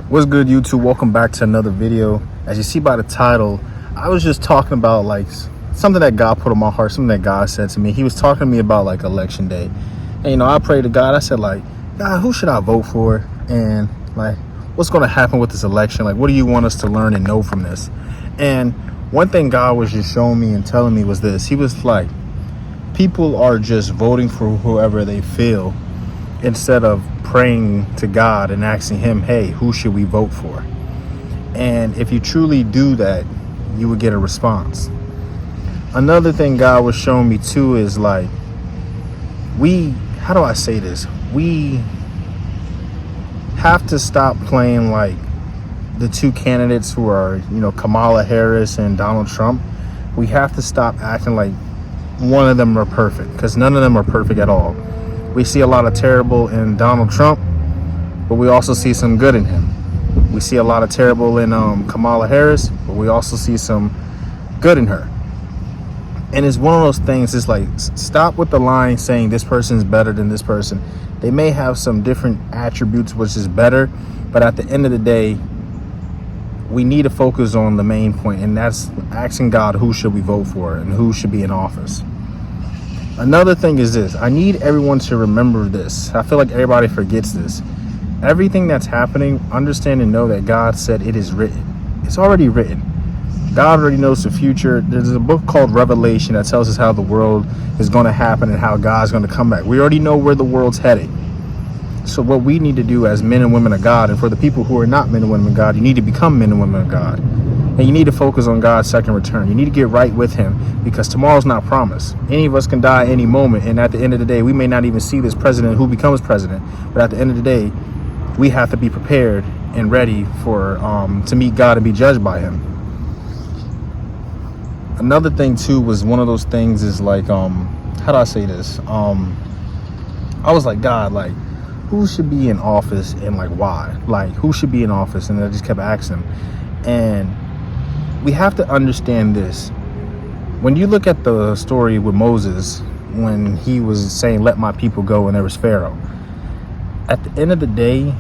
What's good, YouTube? Welcome back to another video. As you see by the title, I was just talking about like something that God put on my heart, something that God said to me. He was talking to me about like election day. And I prayed to God. I said, like, God, who should I vote for? And like, what's going to happen with this election? Like, what do you want us to learn and know from this? And one thing God was just showing me and telling me was this. He was like, people are just voting for whoever they feel instead of praying to God and asking him, hey, who should we vote for? And if you truly do that, you would get a response. Another thing God was showing me too is like, how do I say this? We have to stop playing like the two candidates who are, Kamala Harris and Donald Trump. We have to stop acting like one of them are perfect, because none of them are perfect at all. We see a lot of terrible in Donald Trump, but we also see some good in him. We see a lot of terrible in Kamala Harris, but we also see some good in her. And it's one of those things, it's like, stop with the line saying this person's better than this person. They may have some different attributes which is better, but at the end of the day, we need to focus on the main point, and that's asking God who should we vote for and who should be in office. Another thing is this. I need everyone to remember this. I feel like everybody forgets this. Everything that's happening, understand and know that God said it is written. It's already written. God already knows the future. There's a book called Revelation that tells us how the world is going to happen and how God's going to come back. We already know where the world's headed. So what we need to do as men and women of God, and for the people who are not men and women of God, you need to become men and women of God. And you need to focus on God's second return. You need to get right with him, because tomorrow's not promised. Any of us can die any moment. And at the end of the day, we may not even see this president who becomes president. But at the end of the day, we have to be prepared and ready for to meet God and be judged by him. Another thing too was one of those things is like, how do I say this? I was like, God, like, who should be in office and like why? Like, who should be in office? And I just kept asking him. And we have to understand this. When you look at the story with Moses, when he was saying, let my people go, and there was Pharaoh. At the end of the day,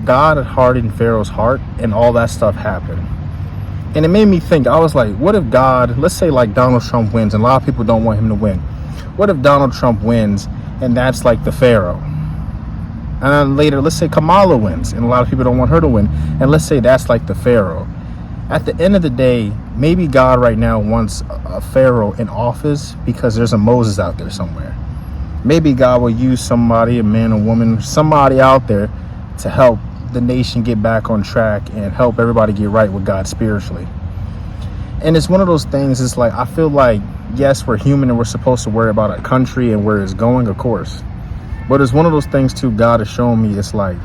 God had hardened Pharaoh's heart, and all that stuff happened. And it made me think, I was like, what if God, let's say like Donald Trump wins, and a lot of people don't want him to win. What if Donald Trump wins and that's like the Pharaoh? And then later, let's say Kamala wins, and a lot of people don't want her to win. And let's say that's like the Pharaoh. At the end of the day, maybe God right now wants a Pharaoh in office because there's a Moses out there somewhere. Maybe God will use somebody, a man or woman, somebody out there to help the nation get back on track and help everybody get right with God spiritually. And it's one of those things, it's like, I feel like, yes, we're human and we're supposed to worry about our country and where it's going, of course. But it's one of those things too, God is showing me, it's like,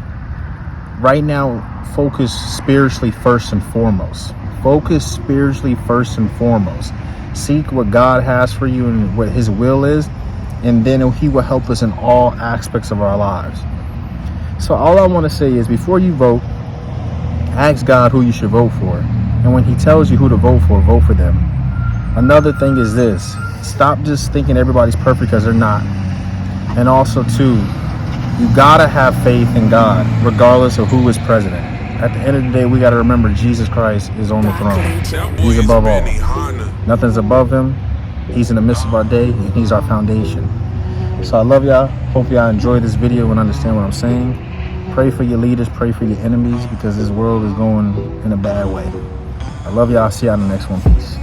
right now, focus spiritually first and foremost. Focus spiritually first and foremost. Seek what God has for you and what his will is, and then he will help us in all aspects of our lives. So all I want to say is, before you vote, ask God who you should vote for. And when he tells you who to vote for them. Another thing is this. Stop just thinking everybody's perfect, because they're not. And also too, you gotta have faith in God, regardless of who is president. At the end of the day, we gotta remember Jesus Christ is on the throne. He's above all. Nothing's above him. He's in the midst of our day, and he's our foundation. So I love y'all. Hope y'all enjoy this video and understand what I'm saying. Pray for your leaders, pray for your enemies, because this world is going in a bad way. I love y'all. See y'all in the next one. Peace.